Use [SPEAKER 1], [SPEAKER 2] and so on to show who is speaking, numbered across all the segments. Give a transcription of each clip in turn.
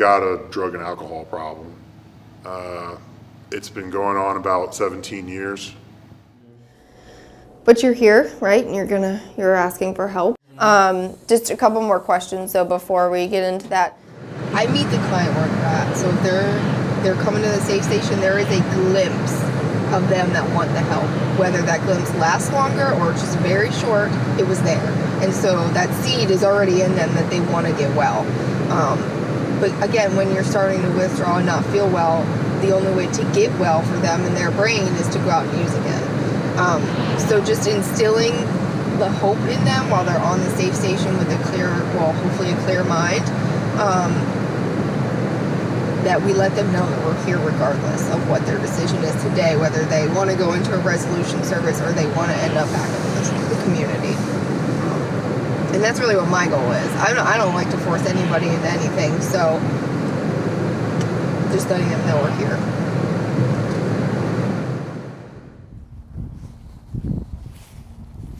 [SPEAKER 1] got a drug and alcohol problem. It's been going on about 17 years.
[SPEAKER 2] But you're here, right? And you're asking for help. Just a couple more questions though before we get into that.
[SPEAKER 3] I meet the client where they're at. So if they're coming to the safe station, there is a glimpse of them that want the help. Whether that glimpse lasts longer or just very short, it was there. And so that seed is already in them that they want to get well. But again, when you're starting to withdraw and not feel well, the only way to get well for them in their brain is to go out and use again. So just instilling the hope in them while they're on the safe station with hopefully a clear mind, that we let them know that we're here regardless of what their decision is today, whether they want to go into a resolution service or they want to end up back in the community. And that's really what my goal is. I don't like to force anybody into anything, so just letting them know we're here.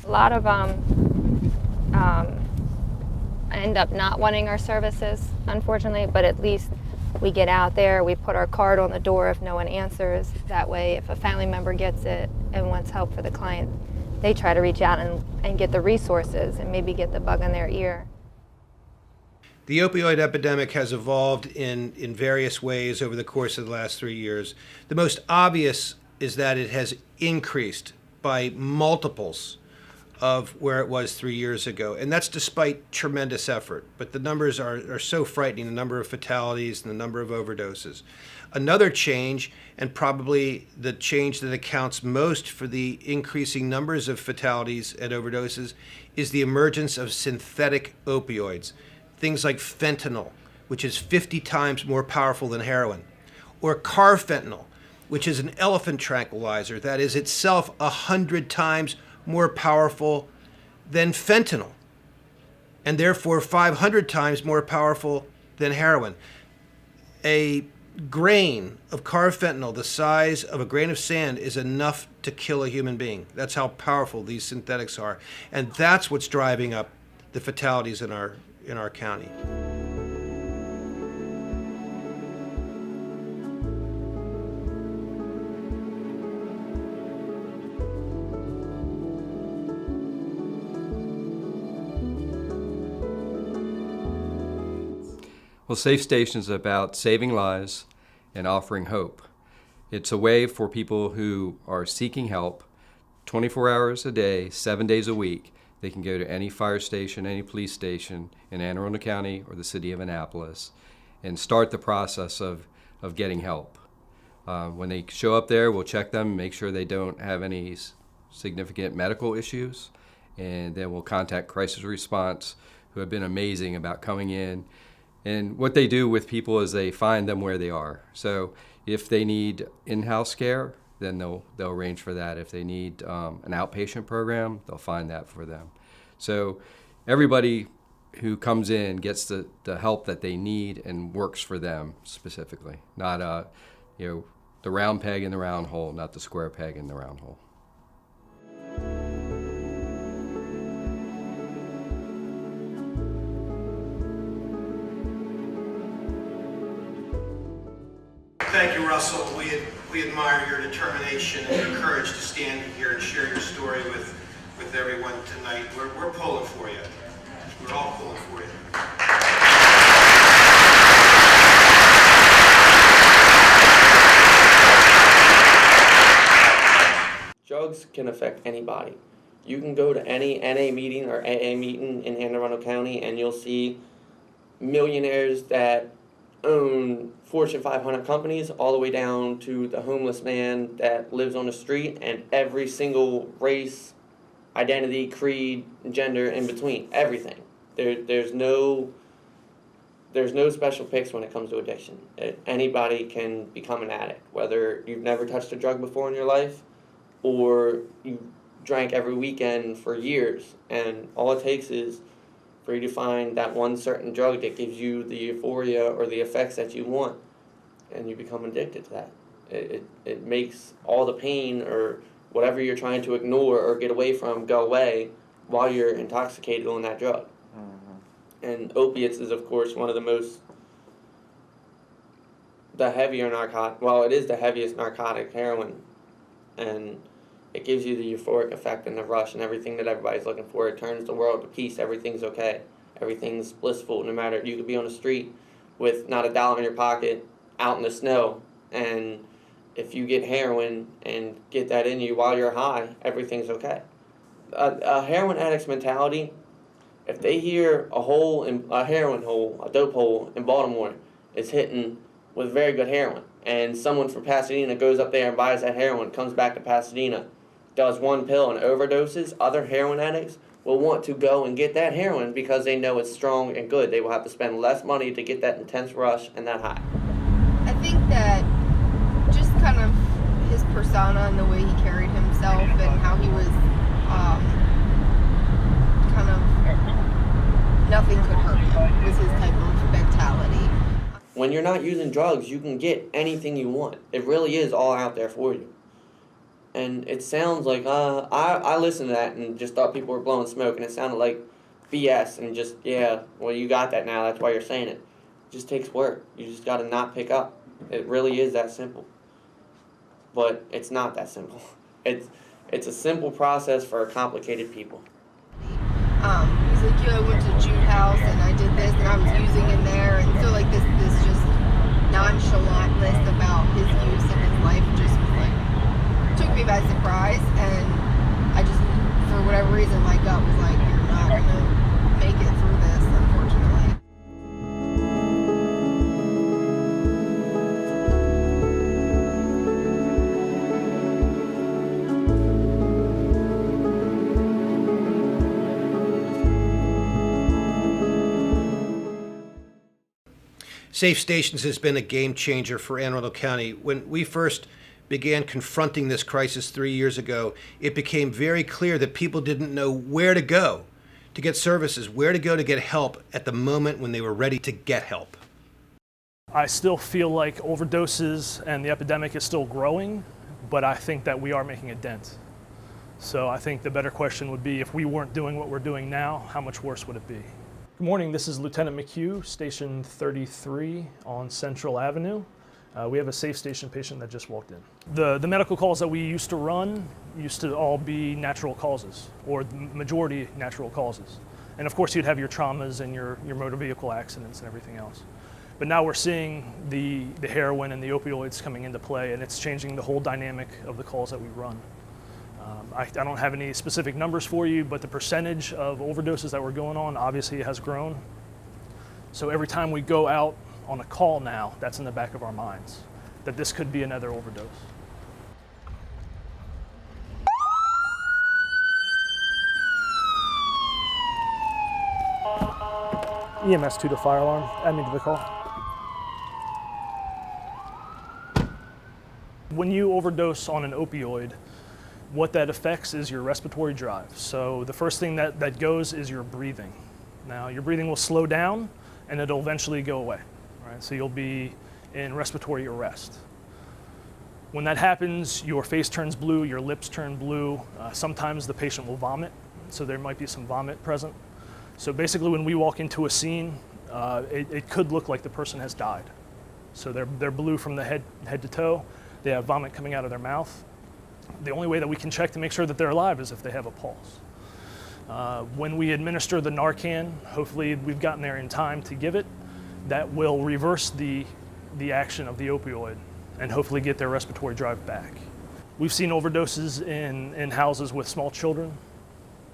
[SPEAKER 4] A lot of end up not wanting our services, unfortunately, but at least we get out there, we put our card on the door if no one answers. That way, if a family member gets it and wants help for the client, they try to reach out and get the resources and maybe get the bug in their ear.
[SPEAKER 5] The opioid epidemic has evolved in various ways over the course of the last 3 years. The most obvious is that it has increased by multiples of where it was 3 years ago. And that's despite tremendous effort. But the numbers are so frightening, the number of fatalities and the number of overdoses. Another change, and probably the change that accounts most for the increasing numbers of fatalities and overdoses, is the emergence of synthetic opioids. Things like fentanyl, which is 50 times more powerful than heroin, or carfentanil, which is an elephant tranquilizer that is itself 100 times more powerful than fentanyl, and therefore 500 times more powerful than heroin. A grain of carfentanil the size of a grain of sand is enough to kill a human being. That's how powerful these synthetics are. And that's what's driving up the fatalities in our county.
[SPEAKER 6] Well, Safe Station is about saving lives and offering hope. It's a way for people who are seeking help 24 hours a day, 7 days a week. They can go to any fire station, any police station in Anne Arundel County or the city of Annapolis and start the process of getting help. When they show up there, we'll check them, make sure they don't have any significant medical issues, and then we'll contact crisis response, who have been amazing about coming in. And what they do with people is they find them where they are. So if they need in-house care, then they'll arrange for that. If they need an outpatient program, they'll find that for them. So everybody who comes in gets the help that they need and works for them specifically, not the round peg in the round hole, not the square peg in the round hole.
[SPEAKER 5] Thank you, Russell. We admire your determination and your courage to stand here and share your story with everyone tonight. We're pulling for you. We're all pulling for you.
[SPEAKER 7] Drugs can affect anybody. You can go to any NA meeting or AA meeting in Anne Arundel County and you'll see millionaires that own Fortune 500 companies all the way down to the homeless man that lives on the street, and every single race, identity, creed, gender in between, everything. There's no special picks when it comes to addiction. Anybody can become an addict, whether you've never touched a drug before in your life or you drank every weekend for years, and all it takes is for you to find that one certain drug that gives you the euphoria or the effects that you want, and you become addicted to that. It makes all the pain or whatever you're trying to ignore or get away from go away while you're intoxicated on that drug. Mm-hmm. And opiates is, of course, one of the most the heavier narcotic. Well, it is the heaviest narcotic, heroin, and it gives you the euphoric effect and the rush and everything that everybody's looking for. It turns the world to peace. Everything's okay. Everything's blissful. No matter, you could be on the street with not a dollar in your pocket, out in the snow, and if you get heroin and get that in you while you're high, everything's okay. A heroin addict's mentality, if they hear a heroin hole, a dope hole in Baltimore is hitting with very good heroin, and someone from Pasadena goes up there and buys that heroin, comes back to Pasadena, does one pill and overdoses, other heroin addicts will want to go and get that heroin because they know it's strong and good. They will have to spend less money to get that intense rush and that high.
[SPEAKER 3] I think that just kind of his persona and the way he carried himself and how he was kind of nothing could hurt him was his type of mentality.
[SPEAKER 7] When you're not using drugs, you can get anything you want. It really is all out there for you. And it sounds like, I listened to that and just thought people were blowing smoke, and it sounded like BS and just, yeah, well, you got that now, that's why you're saying it. It just takes work. You just got to not pick up. It really is that simple. But it's not that simple. It's a simple process for complicated people.
[SPEAKER 3] He's like, I went to Jude House and I did this and I was using in there, and so like this just nonchalantness about his use and his life just was like, took me by surprise, and I just, for whatever reason, my gut was like, you're not gonna make it through this, unfortunately.
[SPEAKER 5] Safe Stations has been a game changer for Anne Arundel County. When we first began confronting this crisis 3 years ago, it became very clear that people didn't know where to go to get services, where to go to get help at the moment when they were ready to get help.
[SPEAKER 8] I still feel like overdoses and the epidemic is still growing, but I think that we are making a dent. So I think the better question would be, if we weren't doing what we're doing now, how much worse would it be? Good morning, this is Lieutenant McHugh, Station 33 on Central Avenue. We have a Safe Station patient that just walked in. The medical calls that we used to run used to all be natural causes, or the majority natural causes. And of course you'd have your traumas and your motor vehicle accidents and everything else. But now we're seeing the heroin and the opioids coming into play, and it's changing the whole dynamic of the calls that we run. I don't have any specific numbers for you, but the percentage of overdoses that we're going on obviously has grown. So every time we go out on a call now, that's in the back of our minds, that this could be another overdose. EMS 2 to fire alarm, add me to the call. When you overdose on an opioid, what that affects is your respiratory drive. So the first thing that goes is your breathing. Now your breathing will slow down and it'll eventually go away, right? So you'll be in respiratory arrest. When that happens, your face turns blue, your lips turn blue. Sometimes the patient will vomit, so there might be some vomit present. So basically when we walk into a scene, it could look like the person has died. So they're blue from the head to toe. They have vomit coming out of their mouth. The only way that we can check to make sure that they're alive is if they have a pulse. When we administer the Narcan, hopefully we've gotten there in time to give it, that will reverse the action of the opioid and hopefully get their respiratory drive back. We've seen overdoses in houses with small children,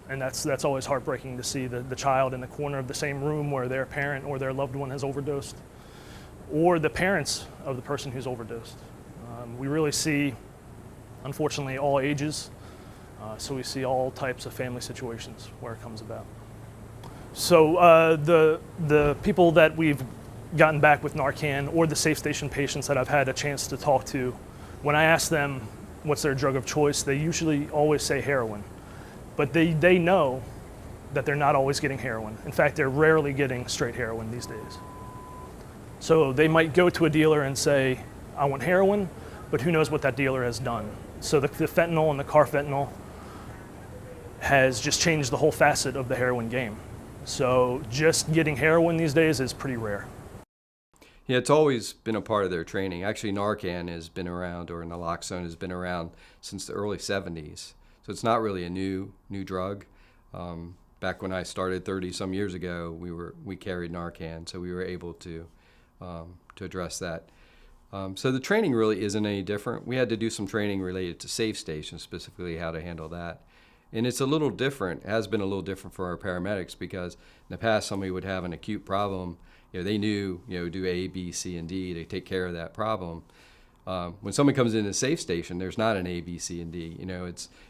[SPEAKER 8] and that's always heartbreaking to see the child in the corner of the same room where their parent or their loved one has overdosed, or the parents of the person who's overdosed. We really see, unfortunately, all ages, so we see all types of family situations where it comes about. So the people that we've gotten back with Narcan, or the Safe Station patients that I've had a chance to talk to, when I ask them what's their drug of choice, they usually always say heroin. But they know that they're not always getting heroin. In fact, they're rarely getting straight heroin these days. So they might go to a dealer and say, I want heroin, but who knows what that dealer has done. So the fentanyl and the carfentanil has just changed the whole facet of the heroin game. So just getting heroin these days is pretty rare.
[SPEAKER 6] Yeah, it's always been a part of their training. Actually, Narcan has been around, or naloxone has been around since the early 70s. So it's not really a new drug. Back when I started 30 some years ago, we carried Narcan, so we were able to address that. So the training really isn't any different. We had to do some training related to safe stations, specifically how to handle that. And it's a little different, has been a little different for our paramedics, because in the past somebody would have an acute problem. They knew, do A, B, C, and D to take care of that problem. When someone comes in a safe station, there's not an A, B, C, and D.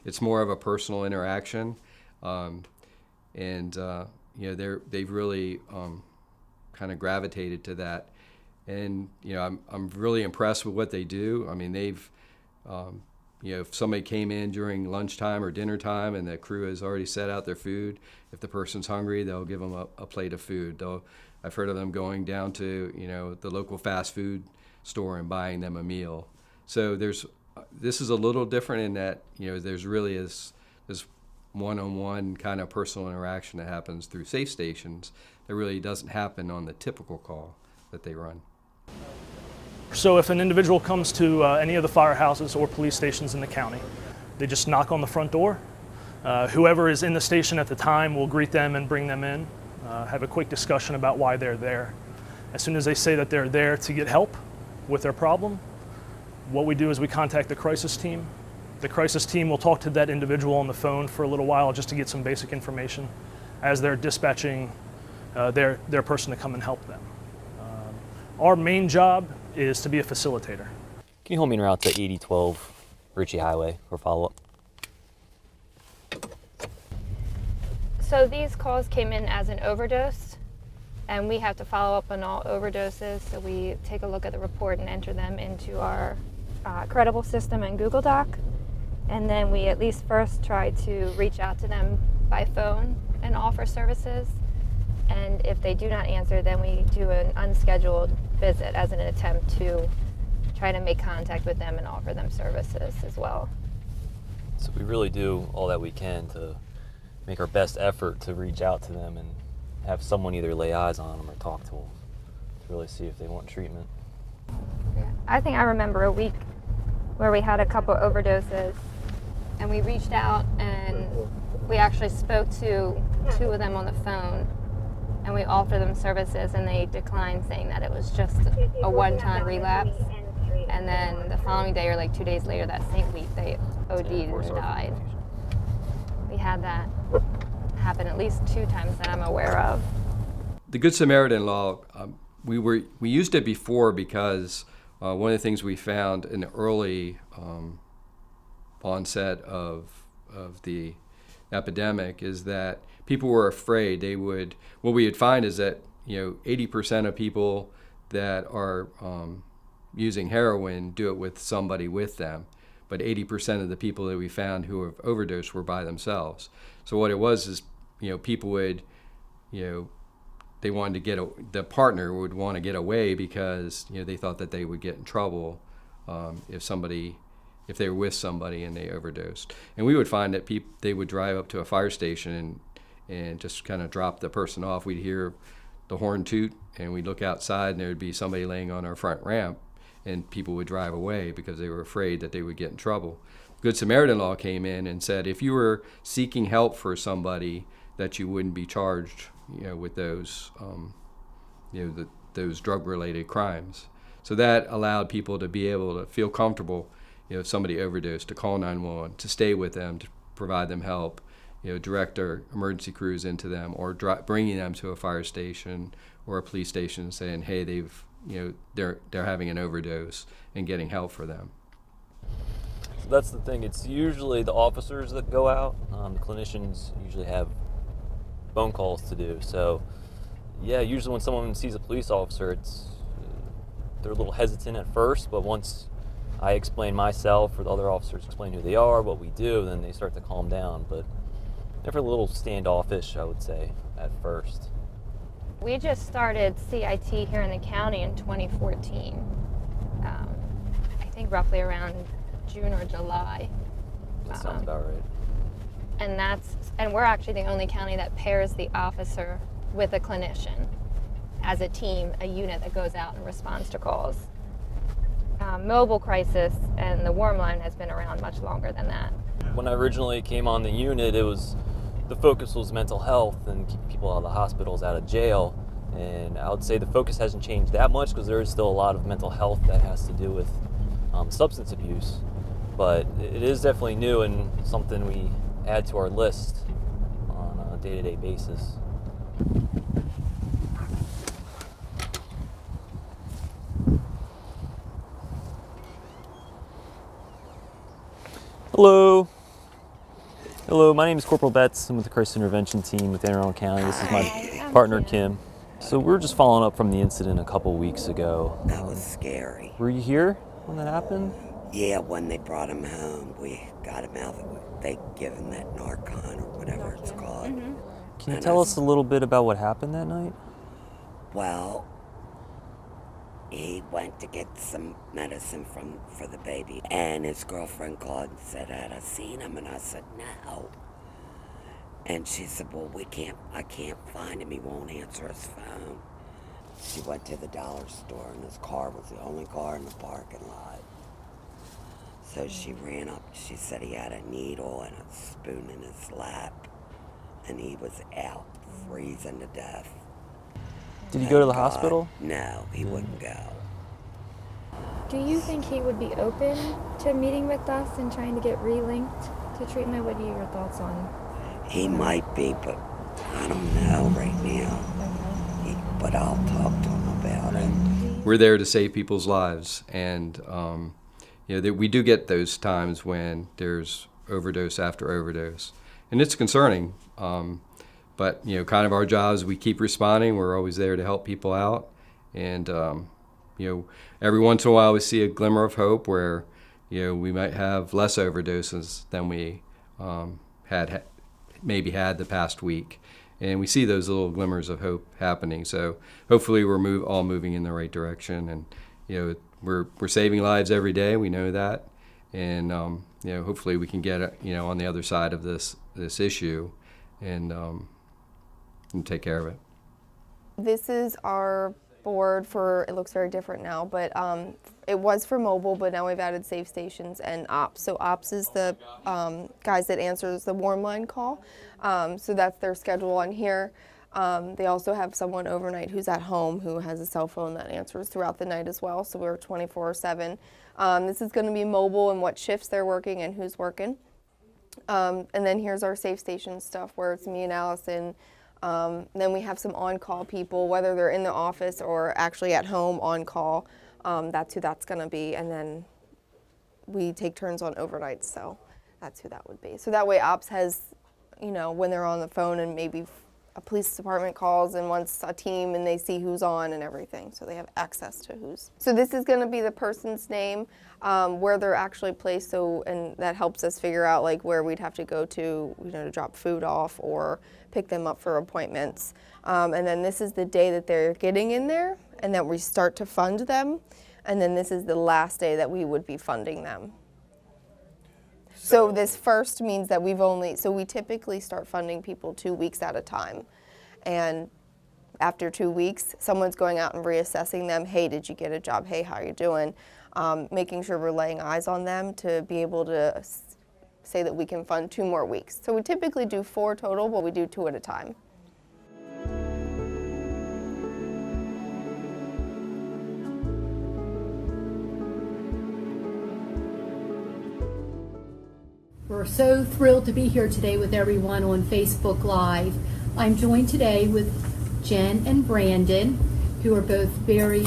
[SPEAKER 6] It's more of a personal interaction, and they've really kind of gravitated to that. And I'm really impressed with what they do. I mean, they've if somebody came in during lunchtime or dinner time and the crew has already set out their food, if the person's hungry, they'll give them a plate of food. I've heard of them going down to the local fast food store and buying them a meal. So this is a little different in that there's really this one-on-one kind of personal interaction that happens through safe stations that really doesn't happen on the typical call that they run.
[SPEAKER 8] So if an individual comes to any of the firehouses or police stations in the county, they just knock on the front door. Whoever is in the station at the time will greet them and bring them in, have a quick discussion about why they're there. As soon as they say that they're there to get help with their problem, what we do is we contact the crisis team. The crisis team will talk to that individual on the phone for a little while just to get some basic information as they're dispatching their person to come and help them. Our main job is to be a facilitator.
[SPEAKER 9] Can you hold me en route to 8012 Ritchie Highway for follow-up?
[SPEAKER 4] So these calls came in as an overdose, and we have to follow up on all overdoses. So we take a look at the report and enter them into our credible system in Google Doc. And then we at least first try to reach out to them by phone and offer services. And if they do not answer, then we do an unscheduled visit as an attempt to try to make contact with them and offer them services as well.
[SPEAKER 9] So we really do all that we can to make our best effort to reach out to them and have someone either lay eyes on them or talk to them to really see if they want treatment.
[SPEAKER 4] I think I remember a week where we had a couple overdoses, and we reached out and we actually spoke to two of them on the phone, and we offered them services, and they declined, saying that it was just a one-time relapse. And then the following day, or like 2 days later, that same week, they OD'd and died. We had that happen at least 2 times that I'm aware of.
[SPEAKER 6] The Good Samaritan law, we used it before because one of the things we found in the early onset of the epidemic is that people were afraid. What we would find is that 80% of people that are using heroin do it with somebody with them, but 80% of the people that we found who have overdosed were by themselves. So what it was is, people would, they wanted to the partner would want to get away because they thought that they would get in trouble if they were with somebody and they overdosed. And we would find that they would drive up to a fire station and just kind of drop the person off. We'd hear the horn toot, and we'd look outside, and there would be somebody laying on our front ramp, and people would drive away because they were afraid that they would get in trouble. Good Samaritan law came in and said if you were seeking help for somebody, that you wouldn't be charged, with those, those drug-related crimes. So that allowed people to be able to feel comfortable, if somebody overdosed, to call 911, to stay with them, to provide them help, direct our emergency crews into them, or bringing them to a fire station or a police station, saying, hey, they're having an overdose, and getting help for them.
[SPEAKER 9] So that's the thing. It's usually the officers that go out. The clinicians usually have phone calls to do. So, yeah, usually when someone sees a police officer, they're a little hesitant at first, but once I explain myself or the other officers explain who they are, what we do, then they start to calm down. But they're a little standoffish, I would say, at first.
[SPEAKER 4] We just started CIT here in the county in 2014. I think roughly around June or July.
[SPEAKER 9] That sounds about right.
[SPEAKER 4] And we're actually the only county that pairs the officer with a clinician. as a team, a unit that goes out and responds to calls. Mobile crisis and the warm line has been around much longer than that.
[SPEAKER 9] When I originally came on the unit, the focus was mental health and keeping people out of the hospitals, out of jail. And I would say the focus hasn't changed that much because there is still a lot of mental health that has to do with substance abuse. But it is definitely new and something we add to our list on a day-to-day basis. Hello. Hello, my name is Corporal Betts. I'm with the Crisis Intervention Team with Arundel County. This is my partner, Kim. So we're just following up from the incident a couple weeks ago.
[SPEAKER 10] That was scary.
[SPEAKER 9] Were you here when that happened?
[SPEAKER 10] Yeah, when they brought him home, we got him out. They give him that Narcan or whatever it's called.
[SPEAKER 4] Mm-hmm.
[SPEAKER 9] Can you tell us a little bit about what happened that night?
[SPEAKER 10] Well, he went to get some medicine for the baby, and his girlfriend called and said, "Had I seen him?" And I said, "No." And she said, "Well, I can't find him. He won't answer his phone." She went to the dollar store, and his car was the only car in the parking lot. So she ran up. She said he had a needle and a spoon in his lap, and he was out freezing to death.
[SPEAKER 9] Did he go to the
[SPEAKER 10] Thank God.
[SPEAKER 9] hospital?
[SPEAKER 10] No, he wouldn't go.
[SPEAKER 11] Do you think he would be open to meeting with us and trying to get relinked to treatment? What are your thoughts on?
[SPEAKER 10] He might be, but I don't know right now. But I'll talk to him about it.
[SPEAKER 6] We're there to save people's lives, and we do get those times when there's overdose after overdose, and it's concerning. But kind of our job is we keep responding. We're always there to help people out, and every once in a while we see a glimmer of hope where we might have less overdoses than we had the past week. And we see those little glimmers of hope happening. So hopefully we're all moving in the right direction, and we're saving lives every day. We know that, and hopefully we can get on the other side of this issue, and take care of it.
[SPEAKER 2] This is our board it looks very different now, but it was for mobile, but now we've added safe stations and ops. So ops is the guys that answers the warm line call. So that's their schedule on here. They also have someone overnight who's at home who has a cell phone that answers throughout the night as well. So we're 24/7. This is going to be mobile and what shifts they're working and who's working. And then here's our safe station stuff where it's me and Allison. Then we have some on-call people, whether they're in the office or actually at home on call. That's who that's going to be. And then we take turns on overnights, so that's who that would be. So that way ops has, when they're on the phone and maybe a police department calls and wants a team and they see who's on and everything, so they have access to who's. So this is going to be the person's name, where they're actually placed, and that helps us figure out like where we'd have to go to, to drop food off or pick them up for appointments. And then this is the day that they're getting in there and that we start to fund them. And then this is the last day that we would be funding them. So this first means that we typically start funding people 2 weeks at a time. And after 2 weeks, someone's going out and reassessing them. Hey, did you get a job? Hey, how are you doing? Making sure we're laying eyes on them to be able to say that we can fund 2 more weeks. So we typically do 4 total, but we do 2 at a time.
[SPEAKER 12] We're so thrilled to be here today with everyone on Facebook Live. I'm joined today with Jen and Brandon, who are both very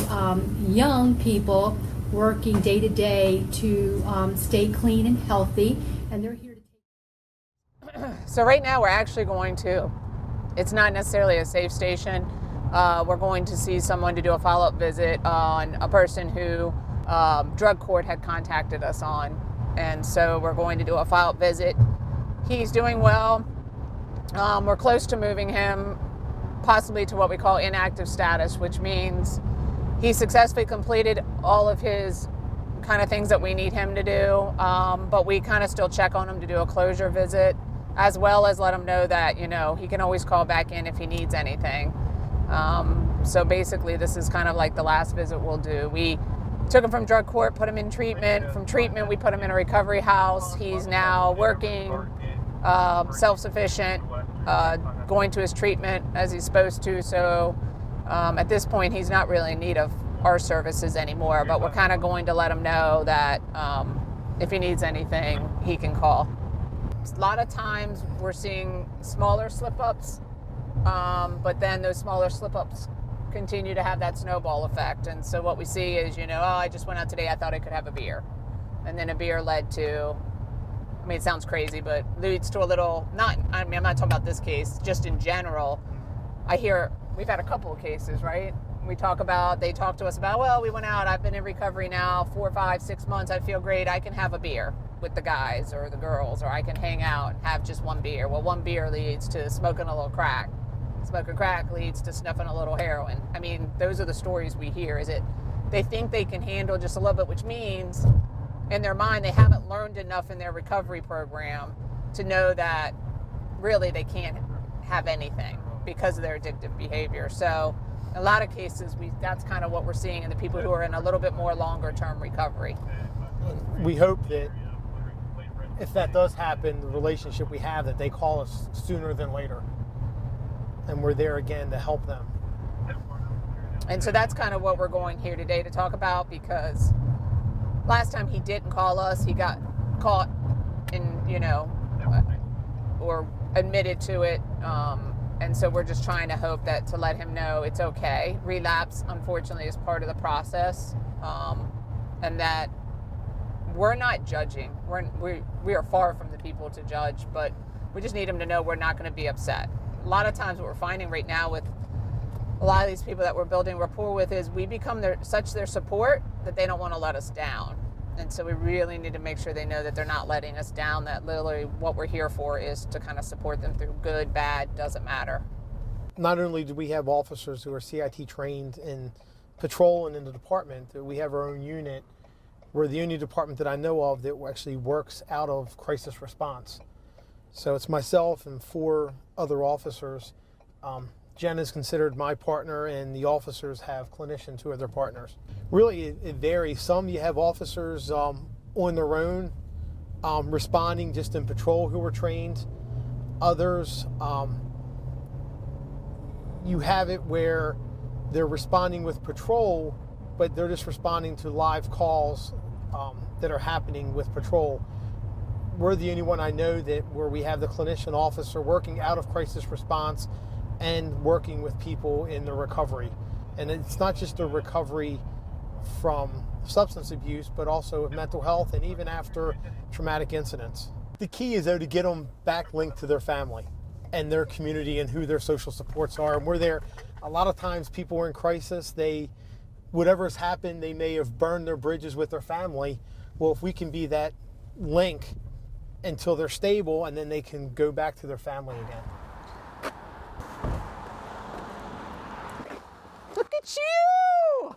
[SPEAKER 12] young people working day to day to stay clean and healthy, and they're here to take.
[SPEAKER 13] So right now we're actually going to, it's not necessarily a safe station. We're going to see someone to do a follow-up visit on a person who drug court had contacted us on. And so we're going to do a follow-up visit. He's doing well. We're close to moving him possibly to what we call inactive status, which means he successfully completed all of his kind of things that we need him to do, but we kind of still check on him to do a closure visit, as well as let him know that, he can always call back in if he needs anything. So basically, this is kind of like the last visit we'll do. We took him from drug court, put him in treatment. From treatment, we put him in a recovery house. He's now working, self-sufficient, going to his treatment as he's supposed to. So at this point, he's not really in need of our services anymore, but we're kind of going to let him know that if he needs anything, he can call. A lot of times we're seeing smaller slip-ups, but then those smaller slip-ups continue to have that snowball effect. And so what we see is, oh, I just went out today, I thought I could have a beer. And then a beer led to, I mean, it sounds crazy, but leads to a little, I'm not talking about this case, just in general. I hear, we've had a couple of cases, right? They talk to us about, well, we went out, I've been in recovery now 4, 5, 6 months, I feel great, I can have a beer with the guys or the girls, or I can hang out and have just one beer. Well, one beer leads to smoking a little crack. Smoking crack leads to snuffing a little heroin. I mean, those are the stories we hear. They think they can handle just a little bit, which means in their mind they haven't learned enough in their recovery program to know that really they can't have anything because of their addictive behavior. So in a lot of cases, that's kind of what we're seeing in the people who are in a little bit more longer term recovery.
[SPEAKER 14] We hope that if that does happen, the relationship we have, that they call us sooner than later. And we're there again to help them.
[SPEAKER 13] And so that's kind of what we're going here today to talk about, because last time he didn't call us, he got caught in, or admitted to it. And so we're just trying to hope to let him know it's okay. Relapse, unfortunately, is part of the process. And that we're not judging. We are far from the people to judge, but we just need him to know we're not going to be upset. A lot of times what we're finding right now with a lot of these people that we're building rapport with is we become their support that they don't want to let us down. And so we really need to make sure they know that they're not letting us down, that literally what we're here for is to kind of support them through good, bad, doesn't matter.
[SPEAKER 14] Not only do we have officers who are CIT trained in patrol and in the department, we have our own unit. We're the only department that I know of that actually works out of crisis response. So it's myself and 4 other officers. Jen is considered my partner, and the officers have clinicians who are their partners. Really, it varies. Some you have officers on their own, responding just in patrol who are trained. Others, you have it where they're responding with patrol, but they're just responding to live calls that are happening with patrol. We're the only one I know where we have the clinician officer working out of crisis response and working with people in the recovery. And it's not just the recovery from substance abuse, but also with mental health and even after traumatic incidents. The key is, though, to get them back linked to their family and their community and who their social supports are. And we're there. A lot of times people are in crisis. Whatever's happened, they may have burned their bridges with their family. Well, if we can be that link until they're stable, and then they can go back to their family again.
[SPEAKER 13] Look at you!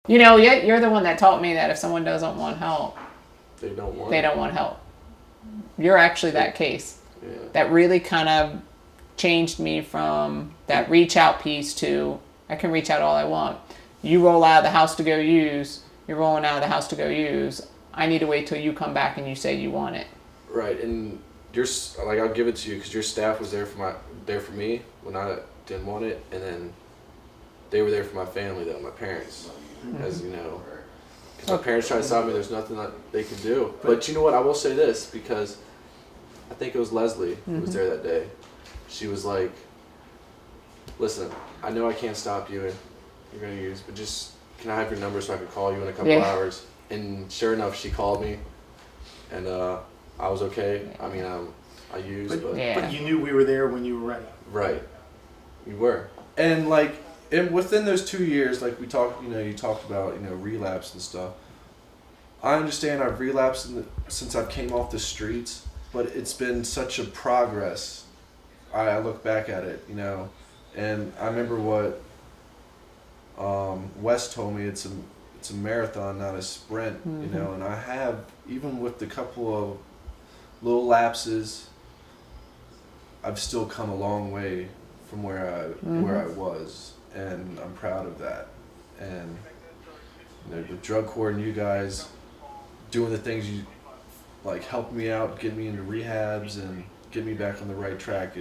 [SPEAKER 13] You're the one that taught me that if someone doesn't want help, they don't want help. You're actually that case. Yeah. That really kind of changed me from that reach out piece to I can reach out all I want. You roll out of the house to go use. You're rolling out of the house to go use. I need to wait till you come back and you say you want it.
[SPEAKER 15] Right, and I'll give it to you because your staff was there for me when I didn't want it, and then they were there for my family though, my parents, as you know. Because my parents tried to stop me. There's nothing that they could do. But you know what? I will say this because I think it was Leslie who was there that day. She was like, "Listen, I know I can't stop you and you're going to use, but just can I have your number so I can call you in a couple hours?" And sure enough, she called me, and I was okay. I mean, I used,
[SPEAKER 14] but you knew we were there when you were ready.
[SPEAKER 15] Right, you were.
[SPEAKER 16] And within those 2 years, like we talked, you talked about, relapse and stuff. I understand I've relapsed since I came off the streets, but it's been such a progress. I look back at it, and I remember what Wes told me. It's a marathon, not a sprint, and I have, even with the couple of little lapses, I've still come a long way from where I was, and I'm proud of that. And with drug court and you guys doing the things you like, helping me out, getting me into rehabs, and getting me back on the right track.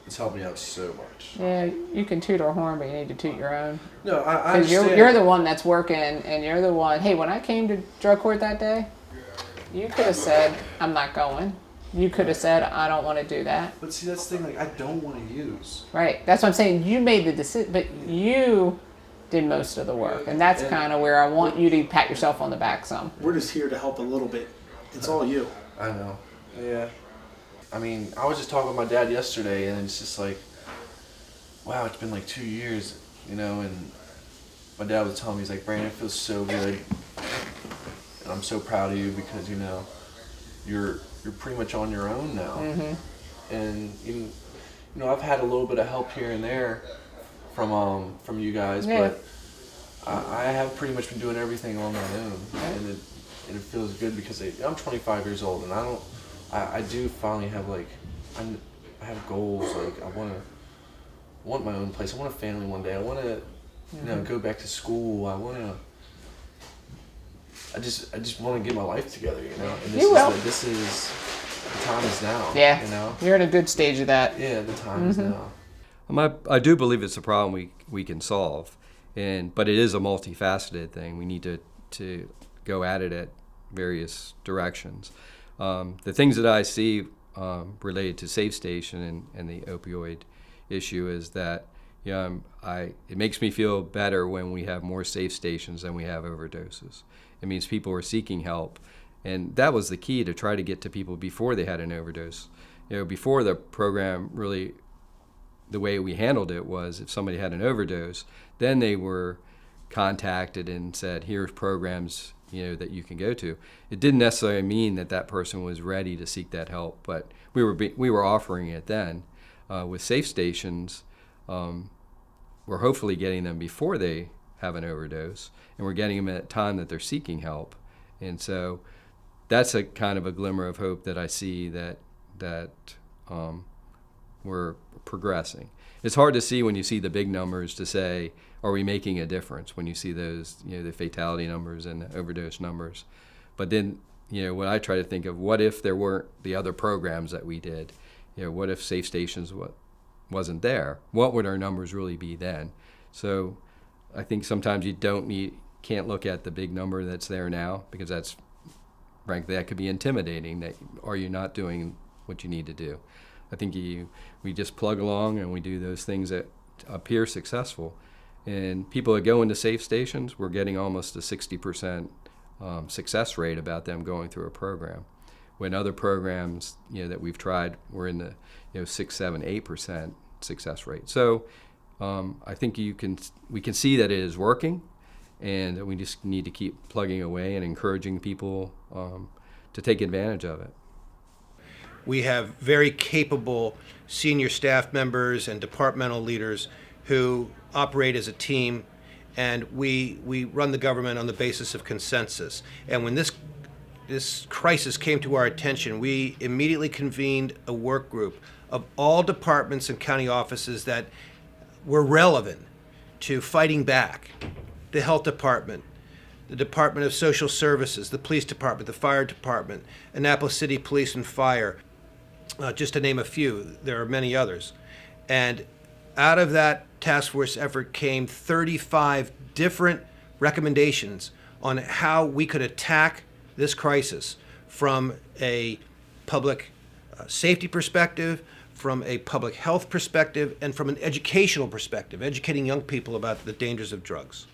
[SPEAKER 16] It's helped me out so much.
[SPEAKER 13] Yeah, you can toot our horn, but you need to toot your own.
[SPEAKER 16] No, I
[SPEAKER 13] Because
[SPEAKER 16] understand.
[SPEAKER 13] you're the one that's working, and you're the one. Hey, when I came to drug court that day, you could have said, "I'm not going." You could have said, "I don't want to do that."
[SPEAKER 16] But see, that's the thing. Like, I don't want to use.
[SPEAKER 13] Right. That's what I'm saying. You made the decision, but you did most of the work, and that's kind of where I want you to pat yourself on the back some.
[SPEAKER 17] We're just here to help a little bit. It's all you.
[SPEAKER 16] I know. Yeah. I mean, I was just talking with my dad yesterday, and it's just like, wow, it's been like 2 years, and my dad was telling me, he's like, Brandon, it feels so good, and I'm so proud of you because, you're pretty much on your own now.
[SPEAKER 13] Mm-hmm.
[SPEAKER 16] And, I've had a little bit of help here and there from you guys,
[SPEAKER 13] Yeah.
[SPEAKER 16] but I have pretty much been doing everything on my own, and it feels good because I'm 25 years old, and I do finally have I have goals. Like I want my own place. I want a family one day. I want to, go back to school. I just want to get my life together, And this is the time is now.
[SPEAKER 13] Yeah. You're in a good stage of that.
[SPEAKER 16] Yeah, the time is now.
[SPEAKER 6] I do believe it's a problem we can solve, but it is a multifaceted thing. We need to go at it at various directions. The things that I see related to Safe Station and the opioid issue is that it makes me feel better when we have more safe stations than we have overdoses. It means people are seeking help, and that was the key, to try to get to people before they had an overdose. Before the program, really, the way we handled it was if somebody had an overdose, then they were contacted and said, here's programs that you can go to. It didn't necessarily mean that person was ready to seek that help, but we were offering it then. With Safe Stations, we're hopefully getting them before they have an overdose, and we're getting them at a time that they're seeking help. And so that's a kind of a glimmer of hope that I see that we're progressing. It's hard to see when you see the big numbers to say, are we making a difference, when you see those, the fatality numbers and the overdose numbers. But then, when I try to think of what if there weren't the other programs that we did, what if Safe Stations wasn't there? What would our numbers really be then? So I think sometimes you can't look at the big number that's there now, because that's, frankly, that could be intimidating, that are you not doing what you need to do? I think we just plug along and we do those things that appear successful. And people that go into Safe Stations, we're getting almost a 60% success rate about them going through a program. When other programs that we've tried, we're in the 6, 7, 8% success rate. So I think we can see that it is working, and we just need to keep plugging away and encouraging people to take advantage of it.
[SPEAKER 5] We have very capable senior staff members and departmental leaders who operate as a team, and we run the government on the basis of consensus. And when this crisis came to our attention, we immediately convened a work group of all departments and county offices that were relevant to fighting back. The health department, the Department of Social Services, the police department, the fire department, Annapolis City Police and Fire, just to name a few. There are many others. And out of that task force effort came 35 different recommendations on how we could attack this crisis from a public safety perspective, from a public health perspective, and from an educational perspective, educating young people about the dangers of drugs.